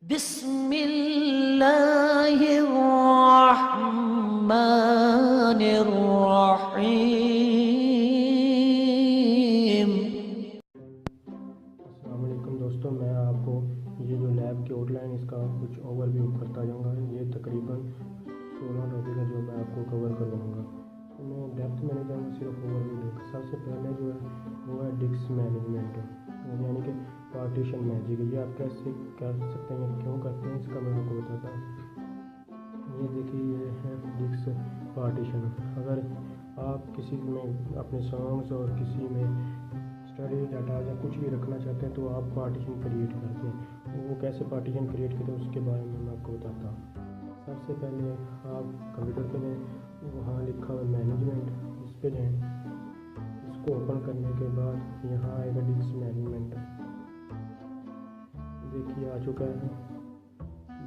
बिस्मिल्लाहिर्रहमानिर्रहीम। अस्सलाम वालेकुम दोस्तों, मैं आपको ये जो लैब की आउटलाइन इसका कुछ ओवरव्यू करता जाऊंगा। ये तकरीबन 16 टॉपिक है जो मैं आपको कवर करवाऊंगा। तो मैं डेप्थ में नहीं जाऊँगा, सिर्फ ओवरव्यू दूँगा। सबसे पहले जो है वो है डिस्क मैनेजमेंट, यानी कि पार्टीशन मैजिक। ये आप कैसे कर सकते हैं, क्यों करते हैं, इसका मैं आपको बताता हूँ। ये देखिए, ये है डिस्क पार्टीशन। अगर आप किसी में अपने सॉन्ग्स और किसी में स्टडी डाटा या कुछ भी रखना चाहते हैं तो आप पार्टीशन क्रिएट करते हैं। वो कैसे पार्टीशन क्रिएट करते हैं उसके बारे में मैं आपको बताता हूँ। सबसे पहले आप कंप्यूटर पे जाएँ, वहाँ लिखा हुआ मैनेजमेंट, इस पर जाएँ। इसको ओपन करने के बाद यहाँ आएगा डिस्क मैनेजमेंट। देखिए आ चुका है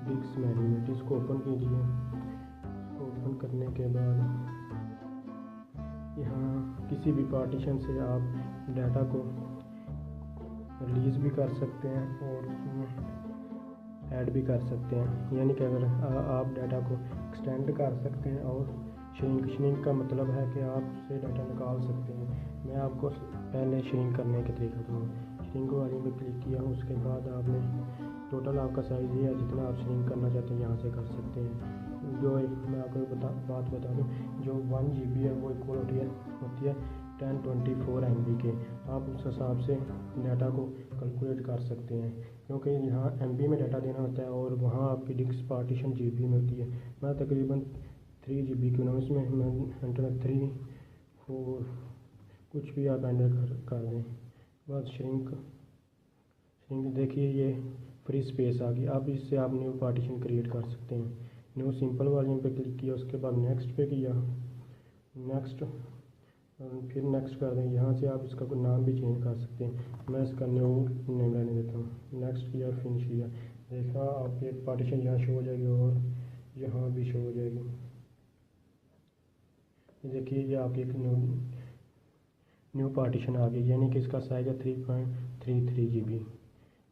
डिस्क मैनेजमेंट। इसको ओपन कीजिए। ओपन करने के बाद यहाँ किसी भी पार्टीशन से आप डाटा को रिलीज़ भी कर सकते हैं और ऐड भी कर सकते हैं। यानी कि अगर आप डाटा को एक्सटेंड कर सकते हैं और श्रिंक का मतलब है कि आप उससे डाटा निकाल सकते हैं। मैं आपको पहले श्रिंक करने के तरीका दूँगा। श्रिंक वाले पे क्लिक किया, उसके बाद आपने टोटल आपका साइज़ ये है, जितना आप श्रिंक करना चाहते हैं यहाँ से कर सकते हैं। जो मैं आपको बात बता दूँ, जो 1 GB है वो इक्वल होती है 1024 MB के। आप उस हिसाब से डाटा को कैलकुलेट कर सकते हैं, क्योंकि यहाँ MB में डाटा देना होता है और वहाँ आपकी डिस्क पार्टीशन GB में होती है। मैं तकरीबन 3 GB की हूँ, इसमें मैं एंटर 3 4 कुछ भी आप एंटर कर दें। बस श्रिंक देखिए, ये फ्री स्पेस आ गई। अब इससे आप न्यू पार्टीशन क्रिएट कर सकते हैं। न्यू सिंपल वॉल्यूम पे क्लिक किया, उसके बाद नेक्स्ट पे किया, नेक्स्ट, फिर नेक्स्ट कर दें। यहाँ से आप इसका कोई नाम भी चेंज कर सकते हैं। मैं इसका न्यू नेम रहने देता हूँ। नेक्स्ट किया, फिनिश किया। देखा आपकी एक पार्टीशन यहाँ शो हो जाएगी और यहाँ भी शो हो जाएगी। देखिए ये आपकी एक न्यू पार्टीशन आ गई, यानी कि इसका साइज़ है 3.33 GB।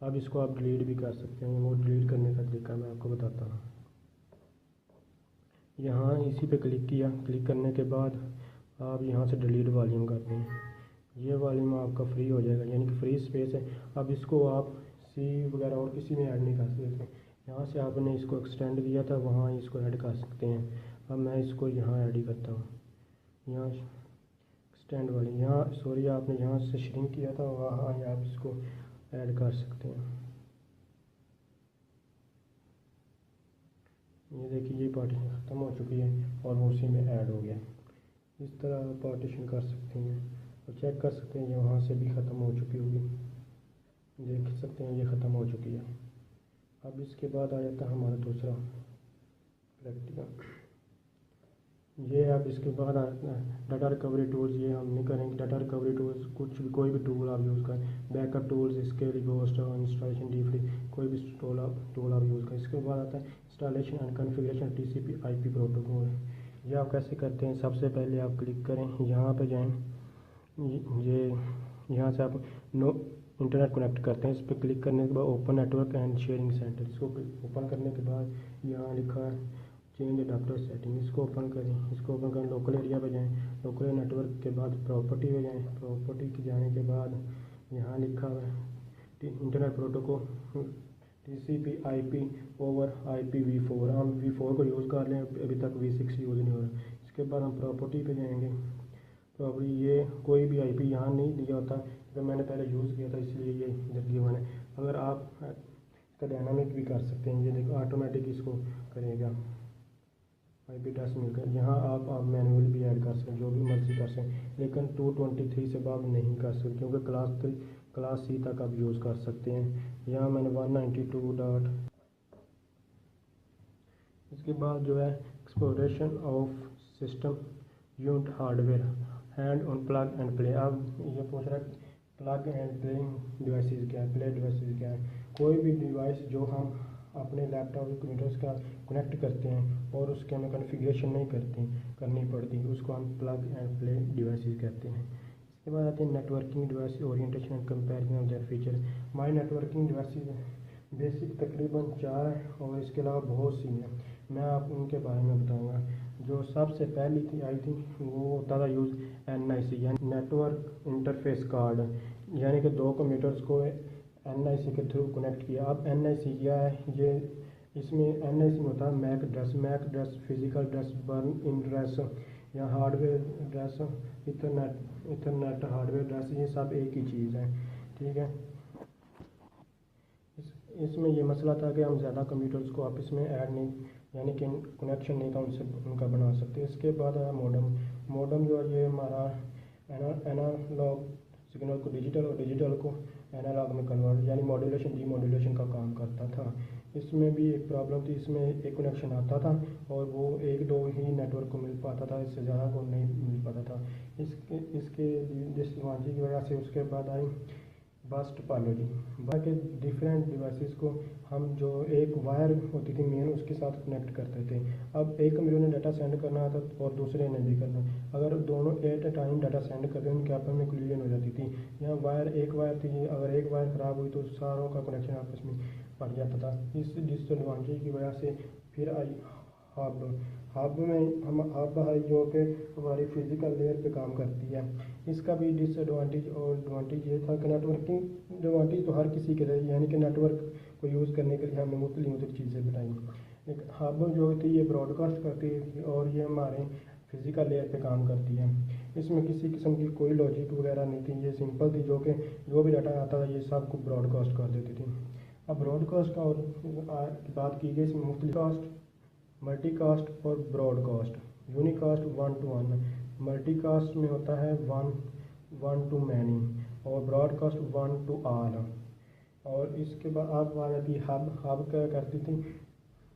अब इसको आप डिलीट भी कर सकते हैं। वो डिलीट करने का तरीका मैं आपको बताता हूँ। यहाँ इसी पे क्लिक किया, क्लिक करने के बाद आप यहाँ से डिलीट वॉल्यूम करते हैं। ये वॉल्यूम आपका फ्री हो जाएगा, यानी कि फ्री स्पेस है। अब इसको आप सी वगैरह और किसी में ऐड नहीं कर सकते। यहाँ से आपने इसको एक्सटेंड किया था, वहाँ इसको ऐड कर सकते हैं। अब मैं इसको यहाँ ऐड ही करता हूँ। यहाँ एक्सटेंड वाली, यहाँ सॉरी, आपने यहाँ से श्रिंक किया था, वहाँ आप इसको ऐड कर सकते हैं। ये देखिए, ये पार्टीशन ख़त्म हो चुकी है और वो उसी में ऐड हो गया। इस तरह आप पार्टीशन कर सकते हैं और चेक कर सकते हैं, ये वहाँ से भी ख़त्म हो चुकी होगी। देख सकते हैं ये ख़त्म हो चुकी है। अब इसके बाद आ जाता है हमारा दूसरा प्रैक्टिकल। ये अब इसके बाद डाटा रिकवरी टूल्स। ये हम नहीं करेंगे। डाटा रिकवरी टूल्स कुछ भी, कोई भी टूल आप यूज़ करें, बैकअप टूल्स, इसके रिगोस्ट, इंस्टॉलेशन डीफ्री, कोई भी टूल आप यूज़ करें। इसके बाद आता है installation and configuration TCP/IP protocol. ये आप कैसे करते हैं? सबसे पहले आप क्लिक करें, यहाँ पे जाएं, ये यहाँ से आप नो इंटरनेट कनेक्ट करते हैं। इस पर क्लिक करने के बाद open network and sharing centre, इसको ओपन करने के बाद यहाँ लिखा है चेंज अडाप्टर सेटिंग, इसको ओपन करें। इसको ओपन करें, लोकल एरिया पे जाएं, लोकल नेटवर्क के बाद प्रॉपर्टी पे जाएं। प्रॉपर्टी के जाने के बाद यहाँ लिखा हुआ है internet protocol TCP/IP over IPv4। हम V4 को यूज़ कर लें, अभी तक V6 यूज़ नहीं हो रहा। इसके बाद हम प्रॉपर्टी पे जाएंगे। प्रॉपर्टी, ये कोई भी IP यहाँ नहीं दिया होता, तो मैंने पहले यूज़ किया था इसलिए ये इधर दिया हुआ है। अगर आप इसका डायनामिक भी कर सकते हैं, ये देखो ऑटोमेटिक इसको करेगा। IP एड्रेस मिलकर यहाँ आप मैनुअल भी ऐड कर सकते हैं, जो भी मर्जी कर सकते हैं, लेकिन 223 से आप नहीं कर सकते, क्योंकि क्लास C तक आप यूज़ कर सकते हैं। यहाँ मैंने 192. इसके बाद जो है exploration of system unit hardware hand on plug and play. अब ये पूछ रहा है प्लग एंड प्ले डिवाइसेस क्या है, प्ले डिवाइसेस क्या है। कोई भी डिवाइस जो हम अपने लैपटॉप या कंप्यूटर्स का कनेक्ट करते हैं और उसके हमें कॉन्फ़िगरेशन नहीं करनी पड़ती, उसको हम प्लग एंड प्ले डिवाइसेस कहते हैं। इसके बाद आते हैं networking device orientation and comparison of their feature. My networking devices basic तकरीबन 4 है और इसके अलावा बहुत सी हैं। मैं आप उनके बारे में बताऊंगा। जो सबसे पहली थी आई थी वो होता था यूज़ NIC यानी नेटवर्क इंटरफेस कार्ड, यानी कि 2 कंप्यूटर्स को NIC के थ्रू कनेक्ट किया। अब NIC क्या है, ये इसमें NIC में होता है MAC address, physical address, burn in address या hardware address, ethernet hardware address, ये सब एक ही चीज़ है। ठीक है। इसमें ये मसला था कि हम ज़्यादा कंप्यूटर्स को आपस में ऐड नहीं, यानी कि कनेक्शन नहीं था उनसे उनका बना सकते। इसके बाद आया मॉडम जो है ये हमारा एनालॉग सिग्नल को डिजिटल और डिजिटल को एनालॉग में कन्वर्ट यानी मॉड्यूलेशन डीमॉड्यूलेशन का काम करता था। इसमें भी एक प्रॉब्लम थी, इसमें एक कनेक्शन आता था और वो 1-2 ही नेटवर्क को मिल पाता था, इससे ज़्यादा को नहीं मिल पाता था। इसके डिसएडवांटेज की वजह से उसके बाद आई बस टोपोलॉजी। बाकी डिफरेंट डिवाइसेस को हम जो एक वायर होती थी मेन उसके साथ कनेक्ट करते थे। अब एक कंप्यूटर ने डाटा सेंड करना था और दूसरे ने भी करना, अगर दोनों at a time data send करते हैं उनके आपस में कोलिजन हो जाती थी। यहाँ एक वायर थी, अगर एक वायर ख़राब हुई तो सारों का कनेक्शन आपस में पड़ जाता था। इस डिसएडवांटेज की वजह से फिर आई हब में हम हब है जो कि हमारी फिज़िकल लेयर पे काम करती है। इसका भी डिसएडवांटेज और एडवांटेज ये था कि नेटवर्किंग एडवांटेज तो हर किसी के रही, यानी कि नेटवर्क को यूज़ करने के लिए हमने मुख्तलिफ चीज़ें बताई। एक हब जो थी ये ब्रॉडकास्ट करती थी और ये हमारे फिज़िकल लेयर पे काम करती है। इसमें किसी किस्म की कोई लॉजिक वगैरह नहीं थी, ये सिंपल थी, जो कि जो भी डाटा आता था ये सब को ब्रॉडकास्ट कर देती थी। अब ब्रॉडकास्ट का और की बात की गई, इसमें मुख्तलिफ कास्ट, मल्टीकास्ट और ब्रॉडकास्ट। यूनिकास्ट 1 to 1, मल्टीकास्ट में होता है 1 to many और ब्रॉडकास्ट 1 to all। और इसके बाद आप आ जाती हब क्या करती थी,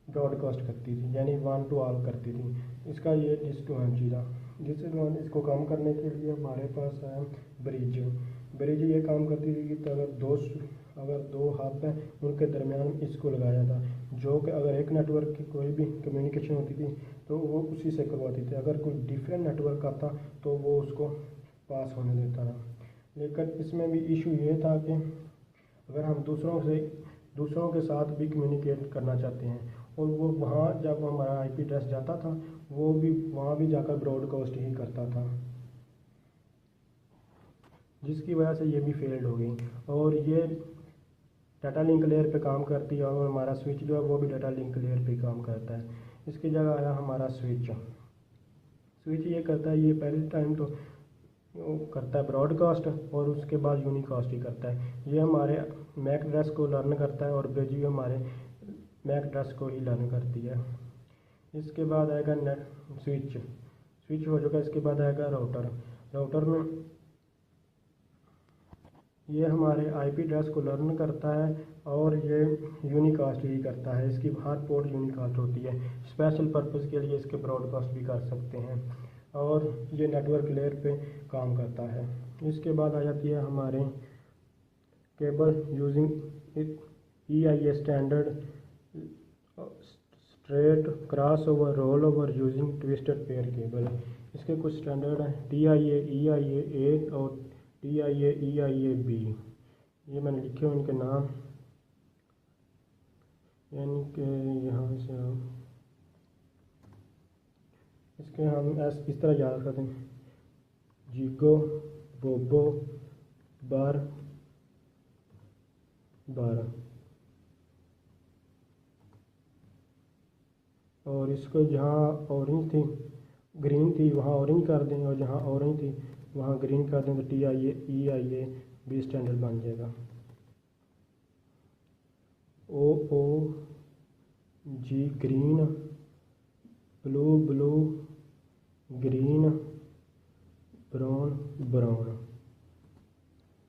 ब्रॉडकास्ट करती थी यानी 1 to all करती थी। इसका ये डिसएडवांटेज था। डिसएडवांटेज को कम करने के लिए हमारे पास है ब्रिज ये काम करती थी कि अगर दो हब हैं उनके दरमियान इसको लगाया था, जो कि अगर एक नेटवर्क की कोई भी कम्युनिकेशन होती थी तो वो उसी से करवाती थी, अगर कोई डिफरेंट नेटवर्क आता तो वो उसको पास होने देता था। लेकिन इसमें भी इशू ये था कि अगर हम दूसरों के साथ भी कम्युनिकेट करना चाहते हैं और वो वहाँ जब हमारा IP एड्रेस जाता था वो भी वहाँ भी जाकर ब्रॉडकास्ट ही करता था, जिसकी वजह से ये भी फेल्ड हो गई। और ये डाटा लिंक लेयर पे काम करती है और हमारा स्विच जो है वो भी डाटा लिंक लेयर पे काम करता है। इसकी जगह आया हमारा स्विच ये करता है, ये पहले टाइम तो करता है ब्रॉडकास्ट और उसके बाद यूनिकास्ट ही करता है। ये हमारे मैक एड्रेस को लर्न करता है और ब्रिज भी हमारे मैक एड्रेस को ही लर्न करती है। इसके बाद आएगा स्विच हो चुका। इसके बाद आएगा राउटर में ये हमारे IP एड्रेस को लर्न करता है और ये यूनिकास्ट ही करता है। इसकी हर पोर्ट यूनिकास्ट होती है, स्पेशल पर्पस के लिए इसके ब्रॉडकास्ट भी कर सकते हैं और ये नेटवर्क लेयर पे काम करता है। इसके बाद आ जाती है हमारे cable using EIA standard straight cross over roll over using twisted pair cable. इसके कुछ स्टैंडर्ड हैं TIA EIA और TIA EIA-B। ये मैंने लिखे हुए इनके नाम, यानी कि यहाँ से इसके हम इस तरह याद करते हैं, जीगो बोबो बार 12। और इसको जहाँ ऑरेंज थी ग्रीन थी वहाँ ऑरेंज कर दें और जहाँ ऑरेंज थी वहाँ ग्रीन कर दें तो TIA EIA-B स्टैंडर्ड बन जाएगा। OOG green, blue green, brown.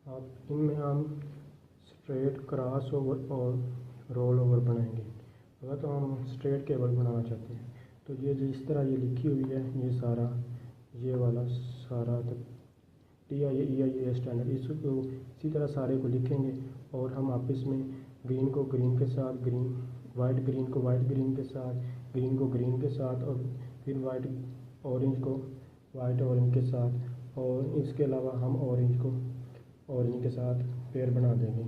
अब इनमें हम स्ट्रेट क्रॉस ओवर और रोल ओवर बनाएंगे। अगर तो हम स्ट्रेट केबल बनाना चाहते हैं तो ये जिस तरह ये लिखी हुई है ये वाला सारा TIA EIA स्टैंडर्ड इसको इसी तरह सारे को लिखेंगे और हम आपस में ग्रीन को ग्रीन के साथ वाइट ग्रीन को वाइट ग्रीन के साथ, ग्रीन को ग्रीन के साथ और फिर वाइट ऑरेंज को वाइट ऑरेंज के साथ और इसके अलावा हम ऑरेंज को ऑरेंज के साथ पेयर बना देंगे।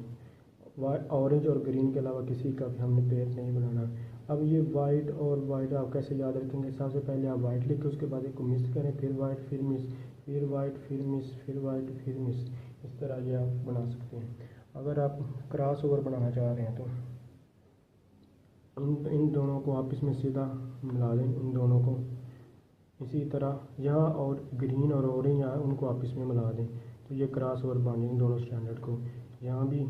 ऑरेंज और ग्रीन के अलावा किसी का भी हमने पेयर नहीं बनाना। अब ये वाइट और वाइट आप कैसे याद रखेंगे? सबसे पहले आप वाइट लिखें, उसके बाद इसको मिस करें, फिर वाइट, फिर मिस, फिर वाइट, फिर मिस, फिर वाइट, फिर मिस। इस तरह ये आप बना सकते हैं। अगर आप क्रॉस ओवर बनाना चाह रहे हैं तो इन दोनों को आप इसमें सीधा मिला दें, इन दोनों को। इसी तरह यहाँ और ग्रीन और ऑरेंज यहाँ उनको आप इसमें मिला दें, तो ये क्रॉस ओवर बन जाए इन दोनों स्टैंडर्ड को। यहाँ भी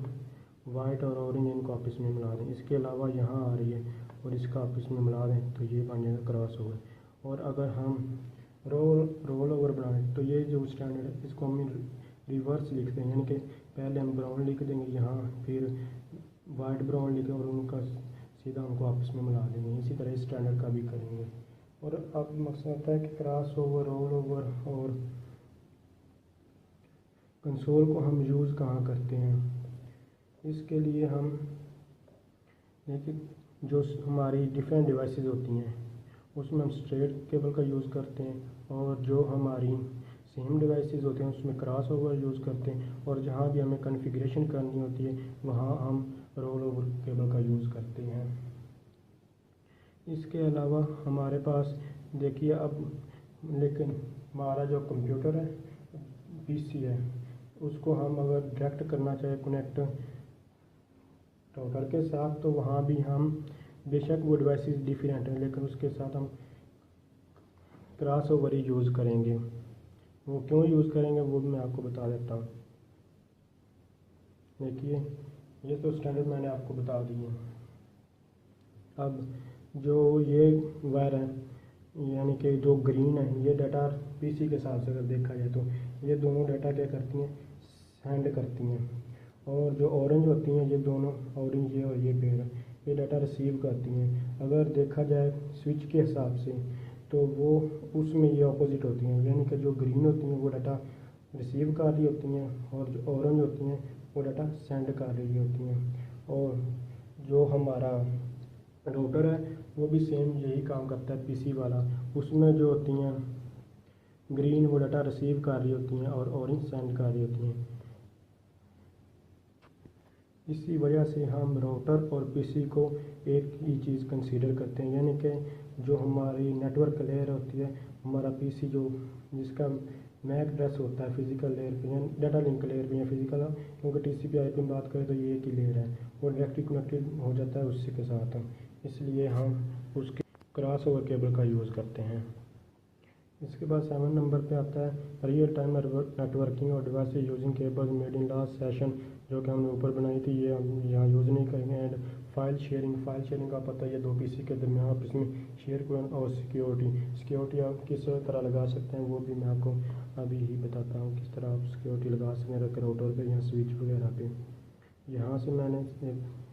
वाइट और ऑरेंज इनको आप इसमें मिला दें। इसके अलावा यहाँ आ रही है और इसका आप इसमें मिला दें, तो ये बन जाएगा क्रॉस ओवर। और अगर हम रोल ओवर बनाएं तो ये जो स्टैंडर्ड है इसको हम रिवर्स लिखते हैं, यानी कि पहले हम ब्राउन लिख देंगे यहाँ, फिर वाइट ब्राउन लिखें और उनका सीधा उनको आपस में मिला देंगे। इसी तरह स्टैंडर्ड का भी करेंगे। और अब मकसद आता है कि क्रॉस ओवर, रोल ओवर और कंसोल को हम यूज़ कहाँ करते हैं। इसके लिए हम देखिए, जो हमारी डिफरेंट डिवाइसेस होती हैं उसमें हम स्ट्रेट केबल का यूज़ करते हैं, और जो हमारी सेम डिवाइसेस होते हैं उसमें क्रॉस ओवर यूज़ करते हैं, और जहाँ भी हमें कॉन्फ़िगरेशन करनी होती है वहाँ हम रोल ओवर केबल का यूज़ करते हैं। इसके अलावा हमारे पास देखिए अब, लेकिन हमारा जो कंप्यूटर है, पीसी है, उसको हम अगर डायरेक्ट करना चाहे कनेक्ट राउटर के साथ, तो वहाँ भी हम बेशक वो डिवाइसेस डिफरेंट हैं लेकिन उसके साथ हम क्रॉस ओवर ही यूज़ करेंगे। वो क्यों यूज़ करेंगे वो भी मैं आपको बता देता हूँ। देखिए, ये तो स्टैंडर्ड मैंने आपको बता दिए। अब जो ये वायर है, यानी कि जो ग्रीन है, ये डाटा पीसी के हिसाब से अगर देखा जाए तो ये दोनों डाटा क्या करती हैं, सेंड करती हैं। और जो ऑरेंज होती हैं, ये दोनों ऑरेंज, ये और ये पेड़, ये डाटा रिसीव करती हैं। अगर देखा जाए स्विच के हिसाब से तो वो उसमें ये ऑपोजिट होती हैं, यानी कि जो ग्रीन होती हैं वो डाटा रिसीव कर रही होती हैं, और जो ऑरेंज होती हैं वो डाटा सेंड कर रही होती हैं। और जो हमारा राउटर है वो भी सेम यही काम करता है पीसी वाला। उसमें जो होती हैं ग्रीन वो डाटा रिसीव कर रही होती हैं और ऑरेंज सेंड कर रही होती हैं। इसी वजह से हम राउटर और पीसी को एक ही चीज़ कंसीडर करते हैं, यानी कि जो हमारी नेटवर्क लेयर होती है, हमारा पीसी जो जिसका मैक एड्रेस होता है फिजिकल लेयर पे, या डाटा लिंक लेयर पे या फिजिकल, क्योंकि टीसीपी आईपी में बात करें तो ये एक ही लेयर है, वो डायरेक्टली कनेक्टेड हो जाता है उससे के साथ, इसलिए हम उसके क्रॉस ओवर केबल का यूज़ करते हैं। इसके बाद 7 नंबर पे आता है रियल टाइम नेटवर्किंग और device using cable made in last session, जो कि हमने ऊपर बनाई थी, ये हम यहाँ यूज़ नहीं करेंगे। एंड फाइल शेयरिंग का पता है, ये दो पीसी के दरमियान आप इसमें शेयर करें। और सिक्योरिटी आप किस तरह लगा सकते हैं वो भी मैं आपको अभी ही बताता हूँ, किस तरह आप सिक्योरिटी लगा सकते हैं राउटर पे या स्विच वगैरह पे। यहाँ से मैंने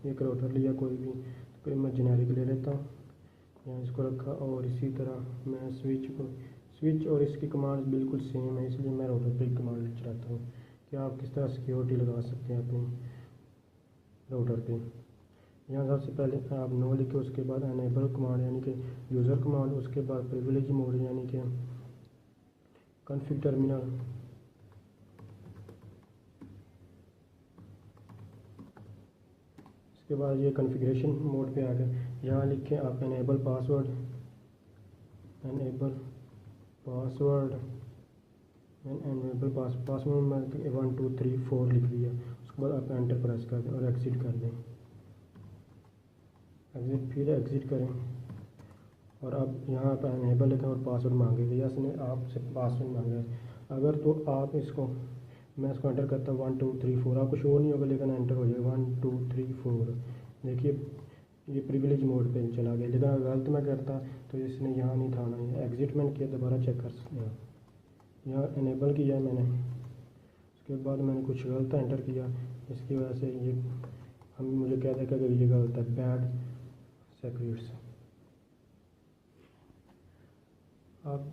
एक राउटर लिया, कोई भी, तो मैं जेनेरिक ले लेता हूँ, यहाँ इसको रखा, और इसी तरह मैं स्विच और इसकी कमांड बिल्कुल सेम है, इसलिए मैं राउटर पे कमांड चलाता हूँ कि आप किस तरह सिक्योरिटी लगा सकते हैं अपने राउटर पे। यहाँ सबसे पहले आप नो लिखे, उसके बाद एनेबल कमांड यानी कि यूज़र कमांड, उसके बाद प्रिविलेज मोड यानी कि कॉन्फ़िग टर्मिनल, इसके बाद ये कॉन्फ़िगरेशन मोड पे आ गए। यहाँ लिखें आप एनेबल पासवर्ड में 1 2 3 4 लिख दिया। उसके बाद आप एंटर प्रेस कर दें और एग्ज़िट कर दें, फिर एग्ज़िट करें, और अब यहाँ पर एनेबल लिखें और पासवर्ड मांगेगा, या इसने आपसे पासवर्ड मांगा है। अगर तो आप इसको, मैं इसको एंटर करता हूँ 1 2 3 4, आपको शो नहीं होगा लेकिन एंटर हो जाएगा 1 2 3 4। देखिए ये प्रिविलेज मोड पे चला गया, लेकिन अगर गलत मैं करता तो इसने यहाँ नहीं था ना, एग्ज़िट मैंने किया, दोबारा चेक कर सकते हैं। यहाँ एनेबल किया मैंने, उसके बाद मैंने कुछ गलत एंटर किया, इसकी वजह से ये हम मुझे कह देगा कि ये गलत है, बैड सिक्योरिटी। अब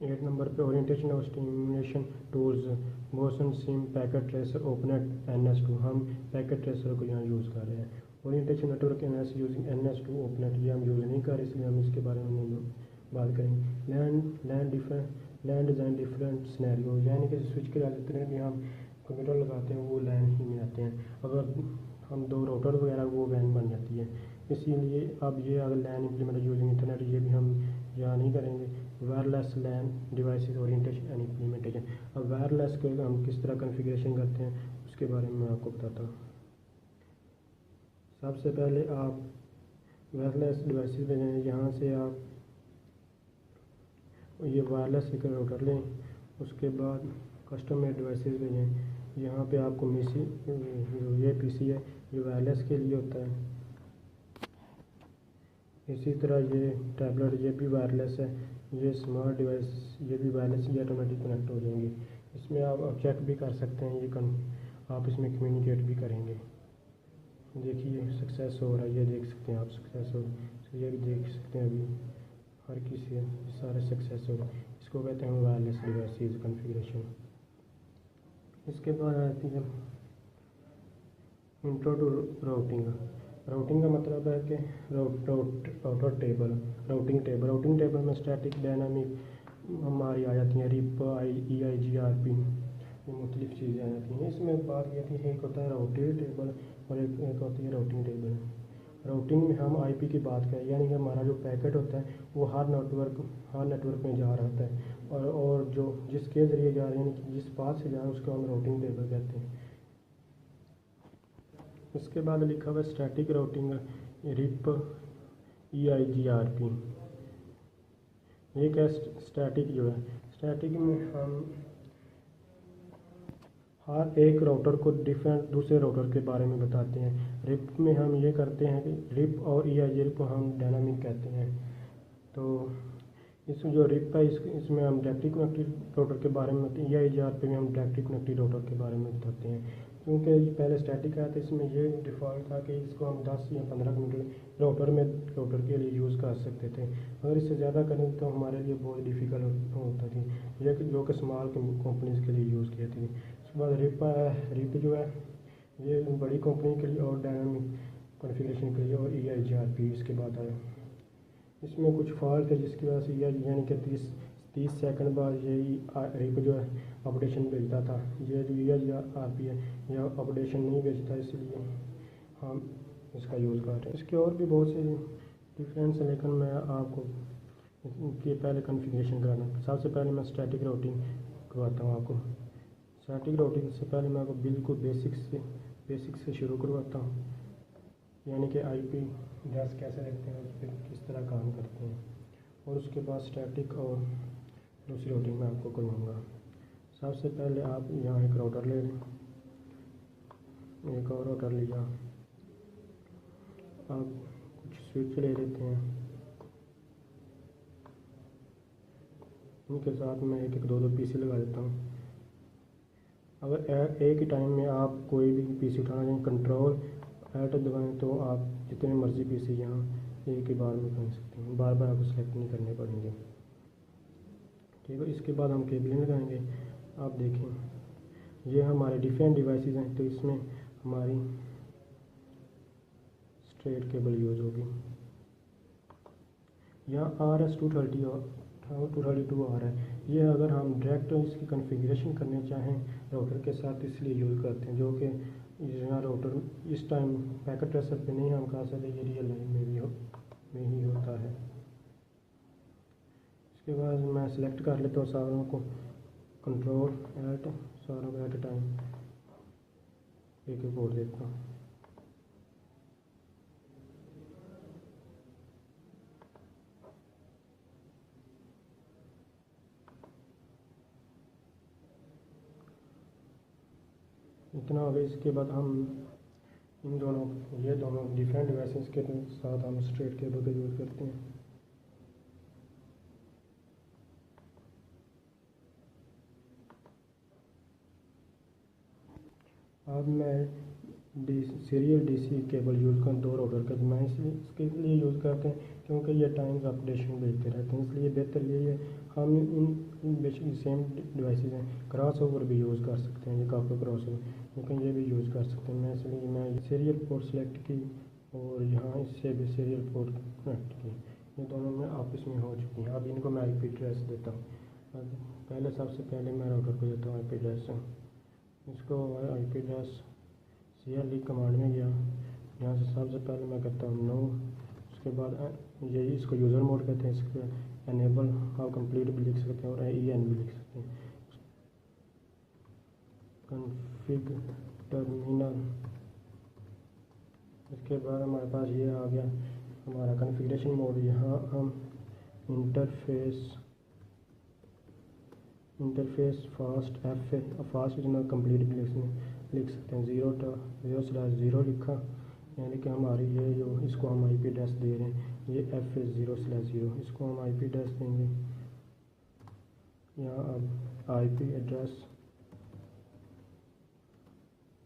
8 नंबर पे ओरिएंटेशन और stimulation tools, motion sim, packet tracer, OPNET, NS2। हम पैकेट ट्रेसर को यहाँ यूज़ कर रहे हैं। Orientation network NS using NS2 ओपनेट, ये हम यूज़ नहीं कर रहे, इसलिए हम इसके बारे में नहीं बात करेंगे। लैन डिज़ाइन डिफरेंट सिनेरियो, यानी कि स्विच के जितने भी हम कंप्यूटर लगाते हैं वो लैन ही में आते हैं। अगर हम दो राउटर वगैरह वो वैन बन जाती है। इसीलिए अब ये अगर लैन इम्प्लीमेंट यूजिंग इंटरनेट ये भी हम यहाँ नहीं करेंगे। Wireless LAN devices orientation and implementation. अब वायरलेस के हम किस तरह कॉन्फ़िगरेशन करते हैं उसके बारे में मैं आपको बताता हूँ। सबसे पहले आप वायरलेस डिवाइसेस पे जाएँ, यहाँ से आप ये वायरलेस एक राउटर लें। उसके बाद कस्टम मेड डिवाइसेस पे जाएँ, यहाँ पे आपको ये पीसी है ये वायरलेस के लिए होता है। इसी तरह ये टैबलेट ये भी वायरलेस है। ये स्मार्ट डिवाइस ये भी वायरलेस ये ऑटोमेटिक कनेक्ट हो जाएंगे। इसमें आप चेक भी कर सकते हैं आप इसमें कम्युनिकेट भी करेंगे। देखिए सक्सेस हो रहा है, ये देख सकते हैं आप सक्सेस हो, ये भी देख सकते हैं अभी हर किसी सारे सक्सेस हो। इसको कहते हैं वायरलेस डिवाइसेस कॉन्फ़िगरेशन। इसके बाद आती है इंट्रो टू राउटिंग। राउटिंग का मतलब है कि राउटिंग टेबल में स्टैटिक डायनामिक हमारी आ जाती हैं, रिप EIGRP ये मुख्तलिफ चीज़ें आ जाती हैं। इसमें बात ये थी एक होता है राउटिंग टेबल और एक होती है राउटिंग टेबल। राउटिंग में हम IP की बात करें, यानी कि हमारा जो पैकेट होता है वो हर नेटवर्क में जा रहा होता है और जो जिसके ज़रिए जा रहे हैं, यानी कि जिस पाथ से जा रहे हैं उसको हम राउटिंग टेबल कहते हैं। उसके बाद लिखा हुआ स्टैटिक राउटिंग रिप EIGRP। ये क्या स्टैटिक जो है, स्टैटिक में हम हर एक राउटर को डिफरेंट दूसरे राउटर के बारे में बताते हैं। रिप में हम ये करते हैं कि रिप और EIGRP को हम डायनामिक कहते हैं। तो इसमें जो रिप है इसमें हम डायरेक्टली कनेक्टेड राउटर के बारे में बताते हैं। EIGRP में हम डायरेक्टली कनेक्टेड राउटर के बारे में बताते हैं। क्योंकि पहले स्टैटिक आया था इसमें ये डिफ़ॉल्ट था कि इसको हम 10 या 15 किलोमीटर राउटर के लिए यूज़ कर सकते थे। अगर इससे ज़्यादा करें तो हमारे लिए बहुत डिफ़िकल्ट होता थी, ये जो कि स्मॉल कंपनीज़ के लिए यूज़ की थी। उसके बाद रिप जो है ये बड़ी कंपनी के लिए और डायनामिक कॉन्फ़िगरेशन के लिए और EIGRP इसके बाद आया। इसमें कुछ फॉल्ट है जिसकी वजह से यानी कि 30 सेकंड बाद ये रिप जो है अपडेशन भेजता था। ये जो EIGRP है यह अपडेशन नहीं भेजता, इसलिए हम इसका यूज़ कर रहे हैं। इसके और भी बहुत से डिफरेंस है, लेकिन मैं आपको इसके पहले कॉन्फ़िगरेशन कराना। सबसे पहले मैं स्टैटिक राउटिंग करवाता हूँ आपको। स्टैटिक राउटिंग से पहले मैं आपको बिल्कुल बेसिक से शुरू करवाता हूँ, यानी कि IP एड्रेस कैसे रखते हैं, उस पर किस तरह काम करते हैं, और उसके बाद स्टैटिक और दूसरी राउटिंग मैं आपको करवाऊँगा। सबसे पहले आप यहाँ एक राउटर ले लें, एक और राउटर लिया, आप कुछ स्विच ले लेते हैं, इनके साथ मैं एक दो PC लगा देता हूँ। अगर एक ही टाइम में आप कोई भी PC उठाना चाहें Ctrl+Alt दबाएं तो आप जितने मर्ज़ी PC यहाँ एक ही बार में कर सकते हैं, बार बार आपको सेलेक्ट नहीं करने पड़ेंगे। ठीक है, इसके बाद हम केबलिंग लगाएंगे। आप देखें ये हमारे डिफरेंट डिवाइसेस हैं, तो इसमें हमारी स्ट्रेट केबल यूज़ होगी। यहाँ RS-232 आ रहा है, ये अगर हम डायरेक्ट इसकी कॉन्फ़िगरेशन करने चाहें राउटर के साथ इसलिए यूज़ करते हैं, जो कि यहाँ राउटर इस टाइम पैकेट ट्रेसर पे नहीं हम कर सकते, ये रियल लाइन में ही होता है। इसके बाद मैं सिलेक्ट कर लेता हूँ सारों को, Ctrl+Alt सारों को एट ए टाइम एक कोड देता हूँ। इतना हो गया। इसके बाद हम ये दोनों डिफरेंट डिवाइसेस के साथ हम स्ट्रेट केबल का यूज़ करते हैं। अब मैं सीरियल DC केबल यूज़ कर दो राउटर का, मैं इसके लिए यूज़ करते हैं क्योंकि ये टाइम्स अपडेशन भेजते रहते हैं, इसलिए बेहतर यही है हम इन बेसिक सेम डिवाइसेस हैं, क्रॉस ओवर भी यूज़ कर सकते हैं, ये काफ़ी क्रॉस ओवर लेकिन ये भी यूज़ कर सकते हैं। इसलिए मैं सीरियल पोर्ट सेलेक्ट की और यहाँ इससे भी सीरियल पोर्ट कनेक्ट की, ये दोनों में आपस में हो चुकी हैं। अब इनको मैं IP एड्रेस देता हूँ। सबसे पहले मैं राउटर को देता हूँ IP एड्रेस, इसको IP एड्रेस cl कमांड में गया, यहाँ से सबसे पहले मैं करता हूँ नो, उसके बाद ये इसको यूज़र मोड कहते हैं, इसको एनेबल हाउ कंप्लीट भी लिख सकते हैं और en भी लिख सकते हैं। कॉन्फ़िग टर्मिनल, इसके बाद हमारे पास ये आ गया हमारा कॉन्फ़िगरेशन मोड। यहाँ हम इंटरफेस फास्ट इतना कंप्लीट भी लिख सकते हैं। 0/0 लिखा, यानी कि हमारी ये जो इसको हम IP एड्रेस दे रहे हैं ये f/0/0, इसको हम IP एड्रेस देंगे। यहाँ अब IP एड्रेस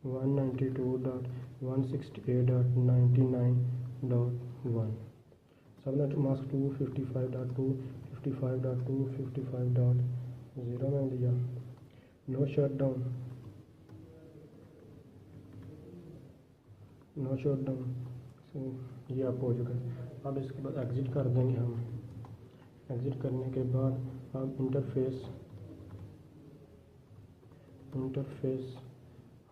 192.168.99.1, सबनेट मास्क 255.2 55.2 55.0 में दिया। नो शटडाउन ये आप हो चुका है। अब इसके बाद एग्ज़िट कर देंगे हम। एग्ज़िट करने के बाद अब इंटरफेस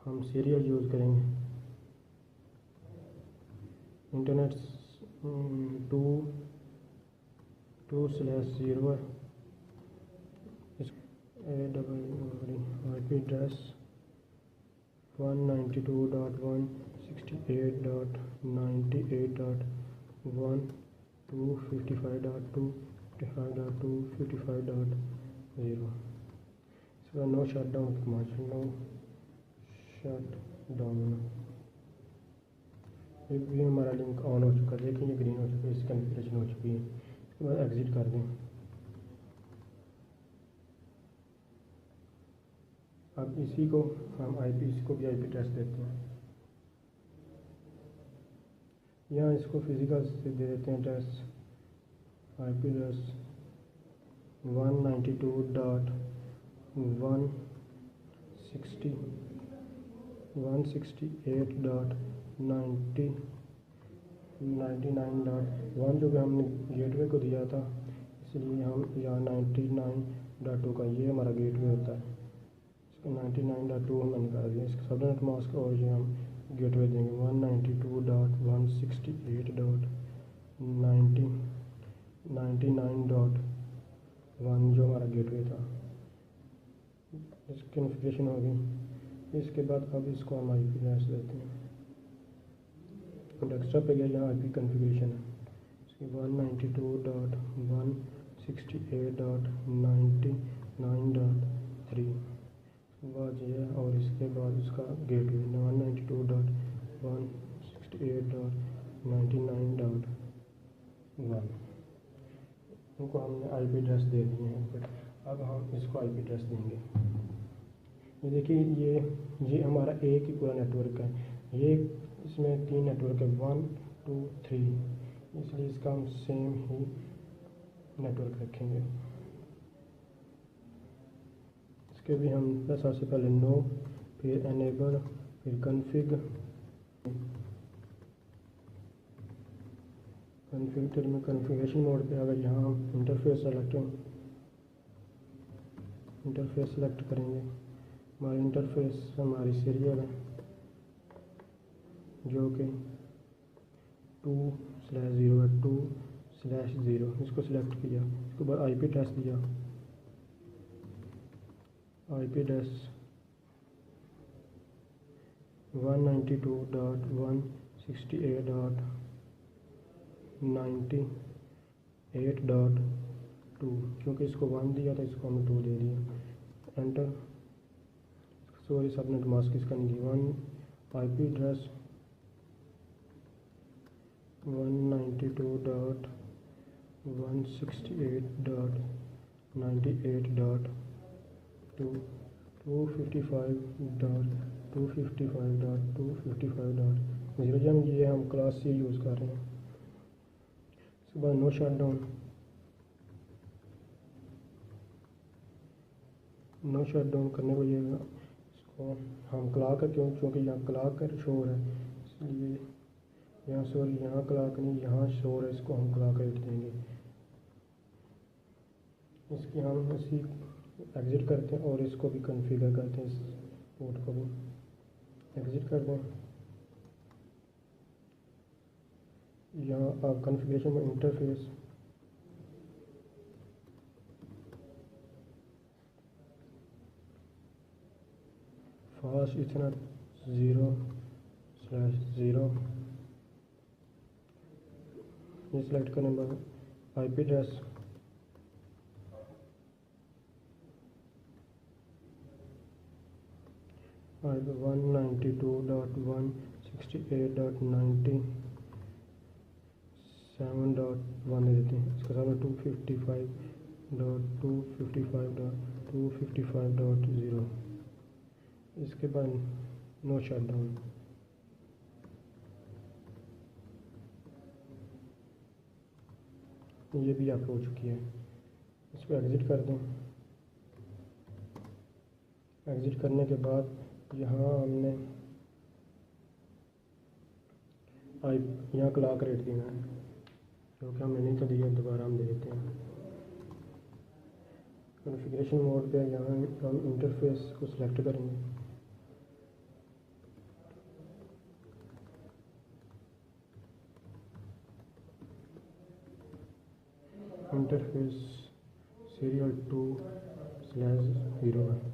हम सीरियल यूज़ करेंगे। इंटरनेट 2/0 है, IP एड्रेस 192.168.98.1 255.2 55.2 55.0। इसका no shutdown command, no shutdown, भी हमारा लिंक ऑन हो चुका है। देखिए ये ग्रीन हो चुका है, इसकी कॉन्फ़िगरेशन हो चुकी है। इसके बाद एग्ज़िट कर दें। अब इसी को हम इसको भी IP एड्रेस देते हैं। यहाँ इसको फिजिकल से दे देते हैं एड्रेस, IP एड्रेस 192.168.99.1 जो कि हमने गेटवे को दिया था, इसलिए हम यहाँ 99.2 का ये हमारा गेटवे होता है, 99.2 हमने निकाल दिया। इसका सबनेट मास्क और ये हम गेटवे देंगे 192.168.99.1 जो हमारा गेटवे था। इसकी कॉन्फ़िगरेशन हो गई। इसके बाद अब इसको हम IP एड्रेस देते हैं। डेस्कटॉप पे गया, यहाँ IP कॉन्फ़िगरेशन है, इसकी 192.168.99.3 बाद ये, और इसके बाद उसका गेटवे 192.168.99.1 उनको हमने IP एड्रेस दे दिए हैं। अब हम इसको IP एड्रेस देंगे। ये देखिए ये हमारा एक ही पूरा नेटवर्क है, ये इसमें 3 नेटवर्क है 1 2 3, इसलिए इसका हम सेम ही नेटवर्क रखेंगे। इसके भी हम सबसे पहले नो, फिर एनेबल, फिर कॉन्फ़िगर में कॉन्फ़िगरेशन मोड पे अगर यहाँ हम इंटरफेस सेलेक्ट करेंगे। हमारा इंटरफेस हमारी सीरियल है जो कि 2/0 है, 2/0 इसको सिलेक्ट किया। इसके बाद IP एड्रेस दिया, IP एड्रेस 192.168.98.2, क्योंकि इसको 1 दिया था इसको हमने 2 दे दिया। एंटर, सॉरी सबनेट मास्क इसका नहीं दिया। IP एड्रेस 192.168.98.2 255.255.255.0 ये हम क्लास C यूज़ कर रहे हैं। उसके बाद नो शटडाउन करने को ये इसको हम क्लॉक है, क्योंकि यहाँ क्लॉक का शोर है, इसलिए यहाँ सॉरी यहाँ क्लॉक नहीं, यहाँ शोर है, इसको हम क्लॉक रेट देंगे। इसकी हम इसी एग्ज़िट करते हैं और इसको भी कॉन्फ़िगर करते हैं, इस पोर्ट को भी एग्ज़िट कर दें। यहाँ आप कॉन्फ़िगरेशन में इंटरफेस फास्ट इथरनेट 0/0 ये सिलेक्ट करने के बाद IP एड्रेस 192.168.97.1 दे देते हैं। इसके साथ में 255.255.255.0 इसके बाद नो शटडाउन। ये भी आप हो चुकी है। इसको एग्ज़िट कर दें। एग्ज़िट करने के बाद यहाँ हमने यहाँ क्लॉक रेट देना है, क्योंकि हमने नहीं तो दिया, दोबारा हम दे देते हैं। कॉन्फ़िगरेशन मोड पे यहाँ हम इंटरफेस को सिलेक्ट करेंगे। इंटरफेस सीरियल 2/0 है।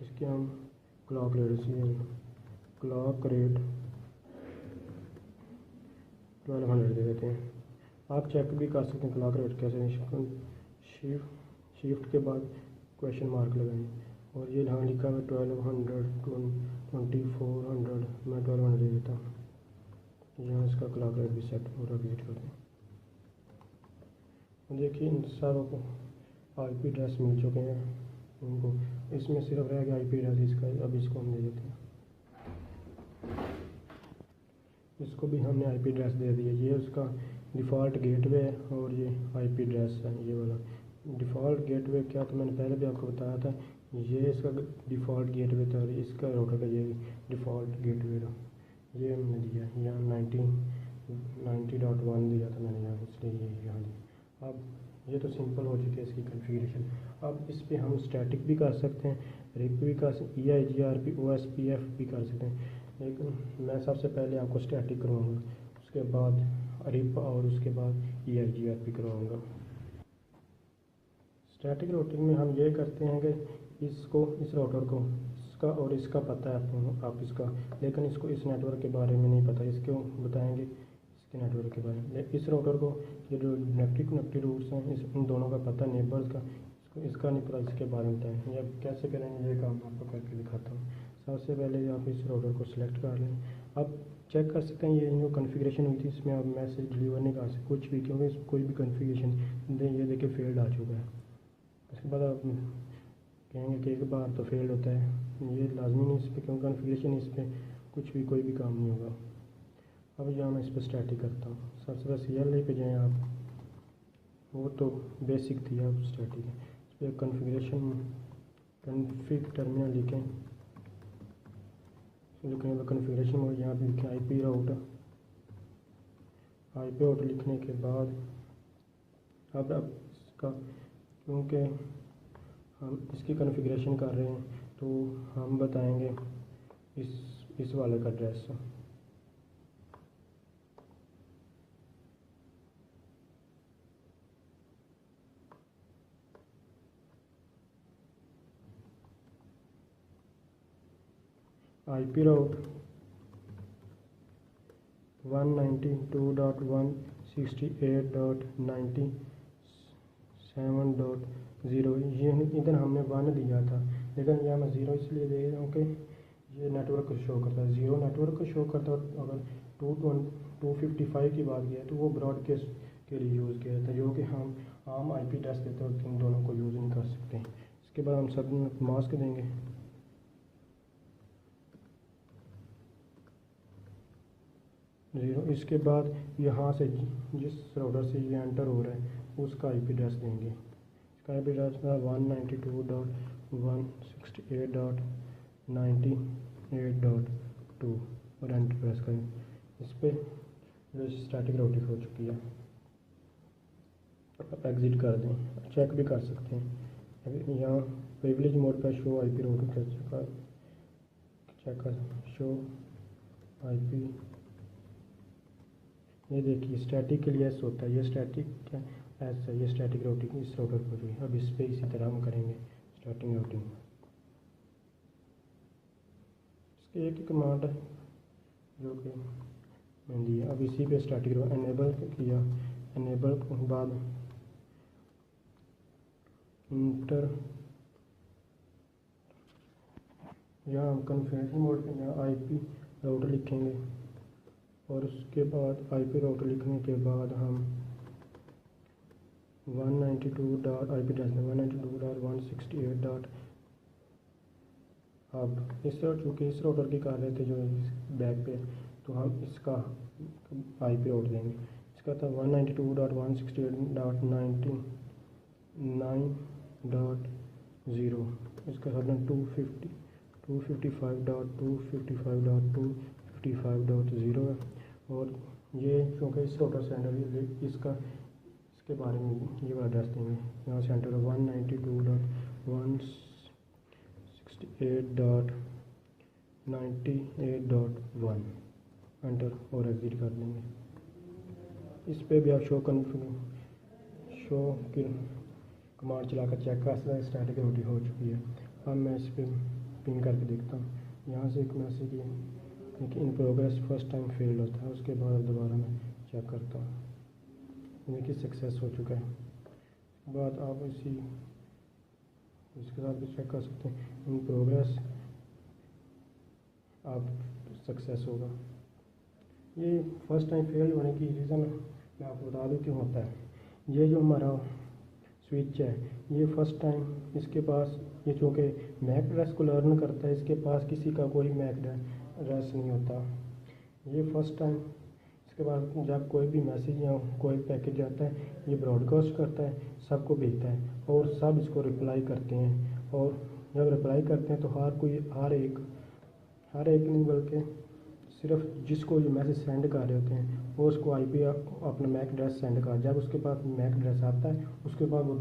इसके हम क्लॉक रेट 1200 दे देते हैं। आप चेक भी कर सकते हैं क्लॉक रेट कैसे। शिफ्ट के बाद क्वेश्चन मार्क लगाएं और ये यहाँ लिखा है 1200 2400, मैं 1200 दे देता हूँ। यहाँ इसका क्लॉक रेट भी सेट और एग्जिट कर दें। देखिए इन सारों को IP एड्रेस मिल चुके हैं उनको। इसमें सिर्फ रह गया IP एड्रेस इसका, अब इसको हम दे देते हैं। इसको भी हमने IP एड्रेस दे दिया। ये उसका डिफ़ॉल्ट गेटवे है और ये IP एड्रेस है। ये वाला डिफ़ॉल्ट गेटवे क्या था, मैंने पहले भी आपको बताया था। ये इसका डिफ़ॉल्ट गेटवे था और इसका राउटर का ये डिफ़ॉल्ट गेटवे था। ये हमने दिया यहाँ 90.1 दिया था मैंने यहाँ, इसलिए ये यहाँ दिया। अब ये तो सिंपल हो चुकी है इसकी कॉन्फ़िगरेशन। अब इस पे हम स्टैटिक भी कर सकते हैं, रिप भी कर सकते हैं, EIGRP OSPF भी कर सकते हैं। लेकिन मैं सबसे पहले आपको स्टैटिक करवाऊँगा, उसके बाद रिप और उसके बाद EIGRP करवाऊँगा। स्टैटिक राउटिंग में हम ये करते हैं कि इसको, इस राउटर को, इसका और इसका पता है आप इसका, लेकिन इसको इस नेटवर्क के बारे में नहीं पता। इसको बताएंगे इसके नेटवर्क के बारे में। इस राउटर को ये जो कनेक्टिव रूट्स हैं इस इन दोनों का पता, नेबर्स का, इसका नहीं पता, इसके बारे में बताएं। ये कैसे करेंगे ये काम आपको करके दिखाता हूँ। सबसे पहले आप इस राउटर को सिलेक्ट कर लें। आप चेक कर सकते हैं ये जो कॉन्फ़िगरेशन हुई थी इसमें आप मैसेज डिलीवर नहीं कर सकते कुछ भी, क्योंकि कोई भी कॉन्फ़िगरेशन ये देखिए फेल्ड आ चुका है। उसके बाद आप कहेंगे कि एक बार तो फेल्ड होता है, ये लाजमी नहीं इस पर, क्योंकि कॉन्फ़िगरेशन इस पर कुछ भी कोई भी काम नहीं होगा। अब यहाँ मैं इस पर स्टैटिक करता हूँ। सबसे पहले CLI पे जाएँ आप, वो तो बेसिक थी, अब स्टैटिक है। इस पर कॉन्फ़िग टर्मिनल लिखें, लिखने पर कॉन्फ़िगरेशन और यहाँ पे लिखें IP राउटर लिखने के बाद अब इसका, क्योंकि हम इसकी कॉन्फ़िगरेशन कर रहे हैं तो हम बताएंगे इस वाले का एड्रेस। IP राउट 192.168.97.0, ये इधर हमने 1 दिया था, लेकिन यहाँ मैं 0 इसलिए दे रहा हूँ कि ये नेटवर्क को शो करता है। 0 नेटवर्क को शो करता है। अगर 255 की बात की है तो वो ब्रॉडकास्ट के लिए यूज़ किया जाता है, जो कि हम आम IP एड्रेस देते हैं, इन दोनों को यूज़ नहीं कर सकते। इसके बाद हम सब मास्क देंगे। ज़ीरो। इसके बाद यहाँ से जिस राउटर से ये एंटर हो रहा है उसका IP एड्रेस देंगे। इसका IP एड्रेस था 192.168.98.2 और एंटर प्रेस करें। इस पर स्टैटिक राउटिंग हो चुकी है। एग्ज़िट कर दें। चेक भी कर सकते हैं, यहाँ प्रिविलेज मोड पर शो IP राउटर चेक कर शो IP ये देखिए स्टैटिक के लिए एस होता है, ये स्टैटिक क्या एस है, ये स्टैटिक रूटिंग इस राउटर पर हुई। अब इस पर इसी तरह हम करेंगे स्टार्टिंग रूटिंग। इसकी एक ही कमांड है जो कि मैंने दी है। अब इसी पे स्टैटिक एनेबल किया, एनेबल के बाद इंटर, यहाँ हम कन्फिगरेशन मोड पे यहाँ आईपी राउटर लिखेंगे और उसके बाद आईपी राउटर लिखने के बाद हम 192 डॉट आई पी एड्रेस में 192.168 डॉट, अब इस चूँकि इस राउटर की कर रहे थे जो इस बैक पे, तो हम इसका आईपी राउटर देंगे। इसका था 192.168.99.0, इसका था 255.255.255.255.0 है। और ये चूँकि इस राउटर से एंटर इसके बारे में ये वाला एड्रेस देंगे। यहाँ से एंटर 192.168.98.1 एंटर और एग्जिट कर देंगे। इस पे भी आप शो की कमांड चलाकर चेक कर सकते हैं स्टैटिक रूटिंग हो चुकी है। अब मैं इस पर पिन करके देखता हूँ। यहाँ से एक मैसेज है कि in progress first time failed होता है, उसके बाद दोबारा मैं चेक करता हूँ, देखिए सक्सेस हो चुका है। बाद आप इसके साथ भी चेक कर सकते हैं इन प्रोग्रेस, आप सक्सेस होगा। ये फर्स्ट टाइम फेल होने की रीज़न मैं आपको बता दूँ क्यों होता है। ये जो हमारा स्विच है ये फर्स्ट टाइम इसके पास, ये चूँकि मैक एड्रेस को लर्न करता है, इसके पास किसी का कोई मैक एड्रेस नहीं होता। ये फर्स्ट टाइम इसके बाद जब कोई भी मैसेज या कोई पैकेज आता है ये ब्रॉडकास्ट करता है, सबको भेजता है और सब इसको रिप्लाई करते हैं। और जब रिप्लाई करते हैं तो हर एक नहीं बल्कि सिर्फ जिसको ये मैसेज सेंड कर रहे होते हैं वो उसको आईपी अपना मैक एड्रेस सेंड कर, जब उसके पास मैक एड्रेस आता है उसके बाद वो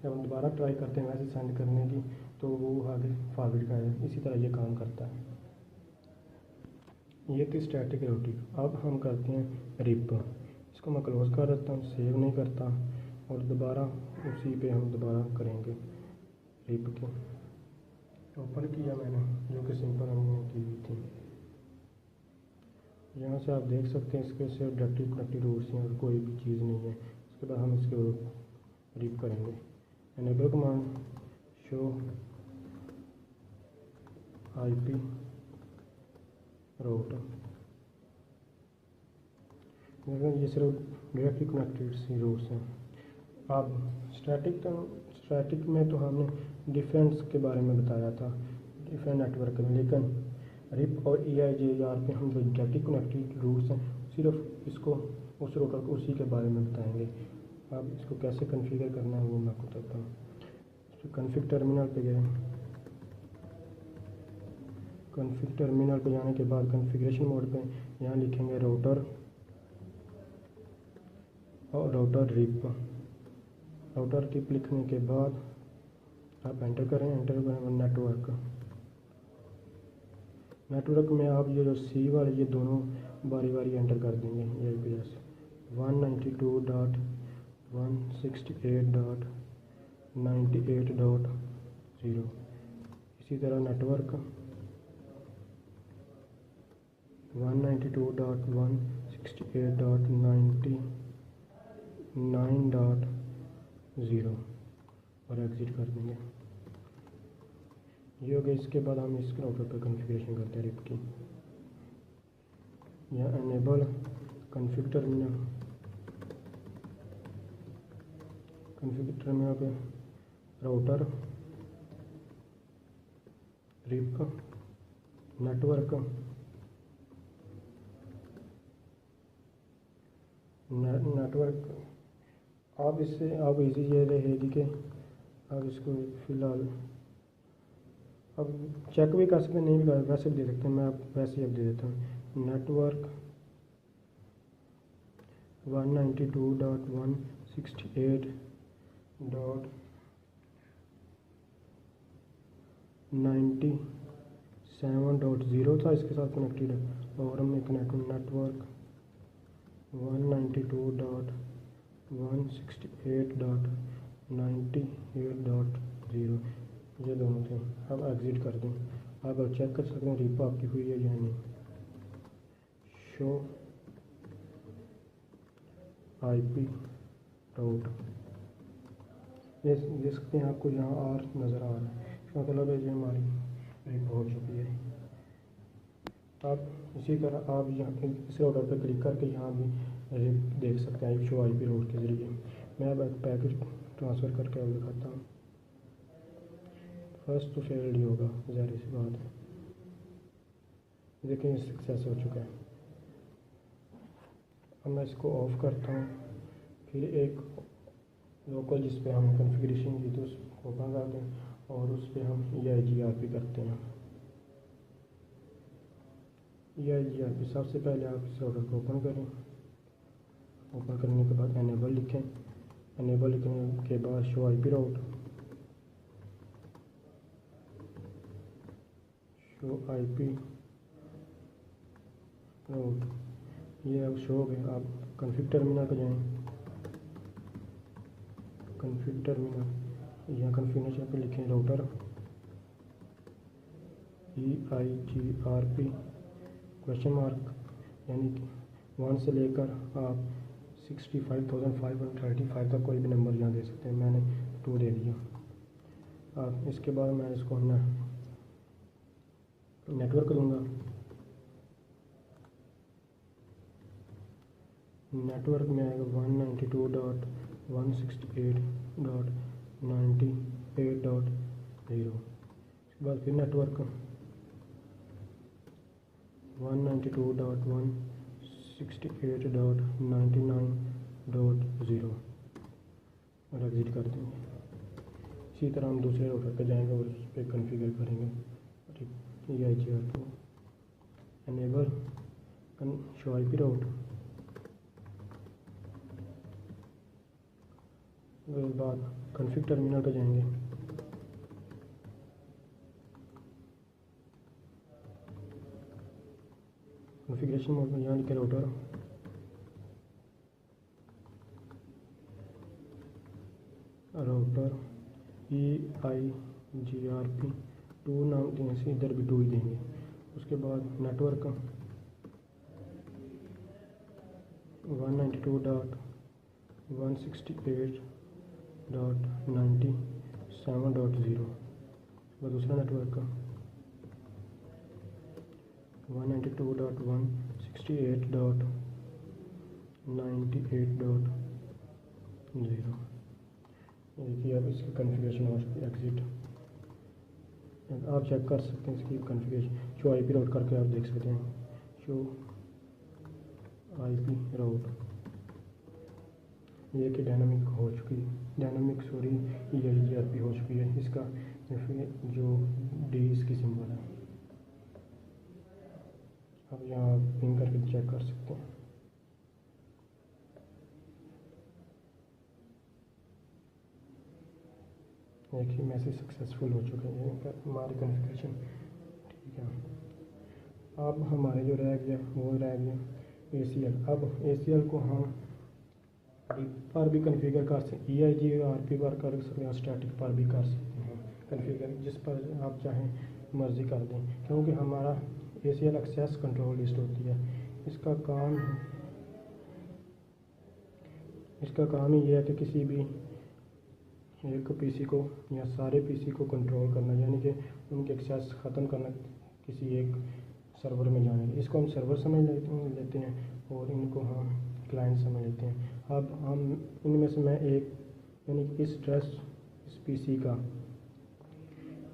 जब हम दोबारा ट्राई करते हैं मैसेज सेंड करने की तो वो आगे फॉरवर्ड कर, इसी तरह ये काम करता है। ये थी स्टैटिक रूटिंग। अब हम करते हैं रिप। इसको मैं क्लोज कर देता हूँ, सेव नहीं करता और दोबारा उसी पे हम दोबारा करेंगे रिप की। ओपन किया मैंने, जो कि सिंपल हमने की हुई थी। यहाँ से आप देख सकते हैं इसके सिर्फ डायरेक्टली कनेक्टेड रूट्स हैं और कोई भी चीज़ नहीं है। इसके बाद हम इसके रिप करेंगे। Enable command show IP router, ये सिर्फ डायरेक्टली कनेक्टेड सी रूट्स हैं। अब स्टैटिक में तो हमने डिफेंस के बारे में बताया था, डिफेंस नेटवर्क में, लेकिन रिप और EIGR पे हम जो डायरेक्टली कनेक्टेड रूट्स हैं सिर्फ इसको उस राउटर को उसी के बारे में बताएंगे। अब इसको कैसे कॉन्फ़िगर करना है वो मैं आपको बताता हूँ। कॉन्फ़िग टर्मिनल पे गए, कॉन्फ़िग टर्मिनल पे जाने के बाद कॉन्फ़िगरेशन मोड पे यहाँ लिखेंगे राउटर और राउटर रिप। राउटर रिप लिखने के बाद आप एंटर करें नेटवर्क में आप ये जो सी वाले ये दोनों बारी बारी एंटर कर देंगे। ये IP 192.168.98.0। इसी तरह नेटवर्क 192.168.99.0 और एग्जिट कर देंगे। ये हो गया। इसके बाद हम इस राउटर पर कॉन्फ़िगरेशन करते हैं रिप की। यहाँ एनेबल कॉन्फ़िग टर्मिनल पे राउटर रिप नेटवर्क आप इससे आप इजी ये रहेगी कि आप इसको फ़िलहाल अब चेक भी कर सकते हैं, नहीं भी कर वैसे भी दे सकते हैं। मैं आप वैसे ही अब दे देता हूँ नेटवर्क 192.168.97.0 था इसके साथ कनेक्टेड है। और हमने कनेक्ट नेटवर्क 192.168.98.0 ये दोनों थे। अब एग्ज़िट कर दें। आप चेक कर सकते हैं रीपो आपकी हुई है या नहीं। शो IP राउट, ये देख सकते हैं आपको यहाँ R नज़र आ रहा है, इसका मतलब है ये हमारी रीपो हो चुकी है। आप इसी तरह आप यहाँ इस राउटर पर क्लिक करके यहाँ भी देख सकते हैं शो IP राउट के ज़रिए। मैं अब पैकेज ट्रांसफ़र करके अब दिखाता हूँ। फर्स्ट तो फेल्ड ही होगा, ज़ाहिर सी बात है। देखिए सक्सेस हो चुका है। अब मैं इसको ऑफ करता हूँ, फिर एक लोकल जिस पे हमने कॉन्फ़िगरेशन की तो उसको ओपन करते हैं और उस पर हम EIGRP करते हैं। EIGRP सबसे पहले आप इस राउटर को ओपन करें। ओपन करने के बाद एनेबल लिखें। एनेबल लिखने के बाद शो IP राउट, शो IP राउट, ये अब शो हो गया। आप कॉन्फ़िग टर्मिनल पर जाएं। कॉन्फ़िग टर्मिनल, यहाँ कॉन्फ़िगरेशन पे लिखें राउटर EIGRP क्वेश्चन मार्क, यानी कि 1 से लेकर आप 65,535 तक कोई भी नंबर यहाँ दे सकते हैं। मैंने 2 दे दिया। अब इसके बाद मैं इसको नेटवर्क दूंगा। नेटवर्क में आएगा 192.168.98.0। उसके बाद फिर नेटवर्क 192.168.99.0 और एग्ज़िट कर देंगे। इसी तरह हम दूसरे राउटर पर जाएंगे और उस पर कॉन्फ़िगर करेंगे। EIGRP एनेबल शो IP राउट, उसके बाद कॉन्फ़िग टर्मिनल पर जाएंगे। कॉन्फ़िगरेशन मोड में यहाँ लिखे राउटर EIGRP 2 नाम देने से इधर भी 2 ही देंगे। उसके बाद नेटवर्क 192.168.97.0। दूसरा नेटवर्क 192.168.98.0। देखिए अब इसकी कॉन्फ़िगरेशन हो चुकी है। एग्ज़िट आप चेक कर सकते हैं इसकी कॉन्फ़िगरेशन। शो IP राउट करके आप देख सकते हैं। शो IP राउट ये कि डायनामिक हो चुकी है, EIGRP हो चुकी है। इसका जो D इसकी सिंबल है, अब यहाँ पिन करके चेक कर सकते हैं। देखिए मैसेज सक्सेसफुल हो चुके हैं हमारी कॉन्फ़िगरेशन। ठीक है, अब हमारे जो रह गया वो रह गया ACL। अब ACL को हम पर भी कॉन्फ़िगर कर सकते हैं, EIGRP पर कर सकते हैं, स्टैटिक पर भी कर सकते हैं कॉन्फ़िगर, जिस पर आप चाहें मर्ज़ी कर दें। क्योंकि हमारा ACL एक्सेस कंट्रोल लिस्ट होती है। इसका काम ही यह है कि किसी भी एक PC को या सारे PC को कंट्रोल करना, यानी कि उनके एक्सेस ख़त्म करना किसी एक सर्वर में जाने। इसको हम सर्वर समझ लेते हैं और इनको हम क्लाइंट समझ लेते हैं। अब हम इनमें से मैं एक, यानी कि इस PC का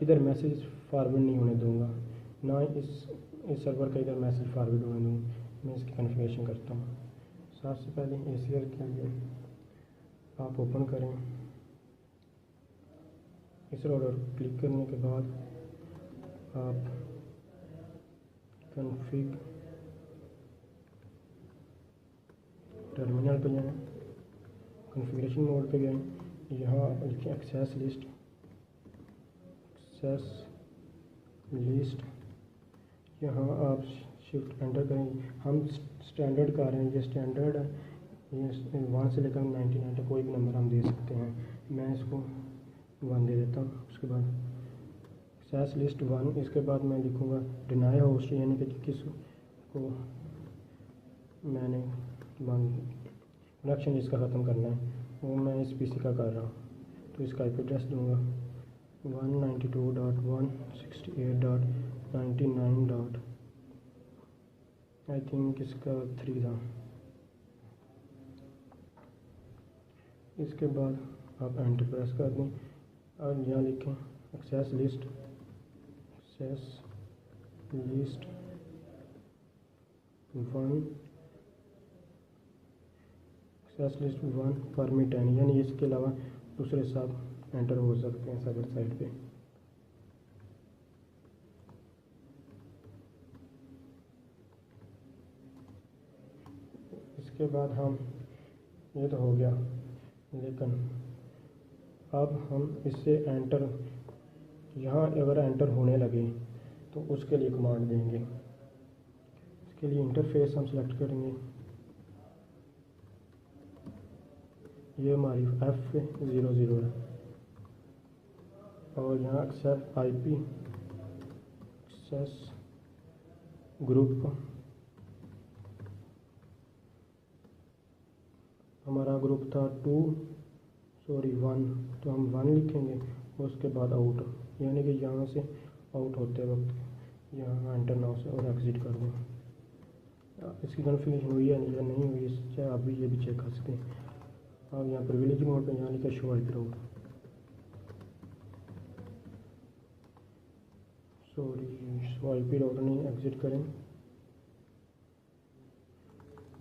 इधर मैसेज फॉरवर्ड नहीं होने दूंगा, ना इस सर्वर का इधर मैसेज फॉरवर्ड होने दूंगा। मैं इसकी कॉन्फ़िगरेशन करता हूँ। सबसे पहले ACL के लिए आप ओपन करें। इस राउटर क्लिक करने के बाद आप कॉन्फ़िग टर्मिनल पर जाएँ। कॉन्फ़िगरेशन मोड पे गए, यहाँ लिखें एक्सेस लिस्ट। यहाँ आप शिफ्ट एंटर करें। हम स्टैंडर्ड कर रहे हैं, ये स्टैंडर्ड है, ये 1 से लेकर 99 तक कोई भी नंबर हम दे सकते हैं। मैं इसको 1 दे देता हूँ। उसके बाद एक्सेस लिस्ट 1, इसके बाद मैं लिखूँगा डिनाई होस्ट, यानी कि किस को मैंने कनेक्शन जिसका ख़त्म करना है वो मैं इस पीसी का कर रहा हूँ, तो इसका IP एड्रेस दूँगा 192.168.99. आई थिंक इसका 3 था। इसके बाद आप एंटर प्रेस कर दें और यहाँ लिखें एक्सेस लिस्ट 1 परमिट है, यानी इसके अलावा दूसरे साथ एंटर हो सकते हैं सर्वर साइड पे। इसके बाद हम ये तो हो गया, लेकिन अब हम इससे एंटर, यहाँ अगर एंटर होने लगे तो उसके लिए कमांड देंगे। इसके लिए इंटरफेस हम सेलेक्ट करेंगे, ये हमारी F00 है, और यहाँ एक्सेप्ट IP एक्सेस ग्रुप, हमारा ग्रुप था 1, तो हम 1 लिखेंगे। उसके बाद आउट, यानी कि यहाँ से आउट होते वक्त यहाँ एंटर नाउ से और एग्ज़िट कर दें। इसकी कन्फिगरेशन हुई है या नहीं हुई, इससे आप भी ये भी चेक कर सकते हैं। अब यहाँ प्रिविलेज मोड पे यहाँ लिखा शो IP राउट, शो IP राउट नहीं, एग्ज़िट करें।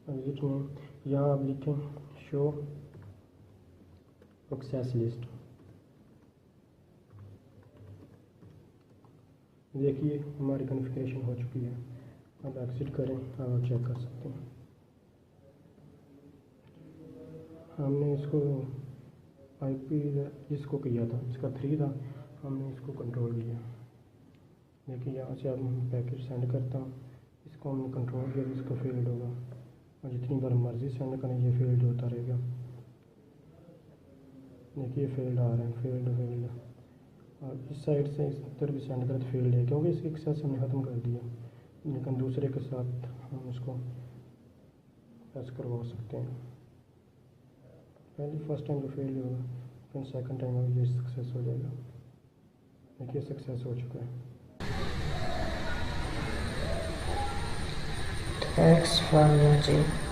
एग्ज़िट में यहाँ आप लिखें शो एक्सेस लिस्ट। देखिए हमारी कॉन्फ़िगरेशन हो चुकी है। अब एग्ज़िट करें, अब आप चेक कर सकते हैं। हमने इसको IP जिसको किया था इसका 3 था, हमने इसको कंट्रोल किया। देखिए यहाँ से अब मैं पैकेज सेंड करता हूँ, इसको हमने कंट्रोल किया, इसका फेल्ड होगा, और जितनी बार मर्ज़ी सेंड करें ये फेल्ड होता रहेगा। देखिए फेल्ड आ रहा है, फेल्ड। और इस साइड से इस तरफ भी सेंड करें तो फेल्ड है, क्योंकि इसकी एक्सेस हमने ख़त्म कर दिया। लेकिन दूसरे के साथ हम इसको प्रेस करवा सकते हैं। पहले फर्स्ट टाइम तो फेल होगा, फिर सेकंड टाइम ये सक्सेस हो जाएगा। देखिए सक्सेस हो चुका है। Thanks for watching.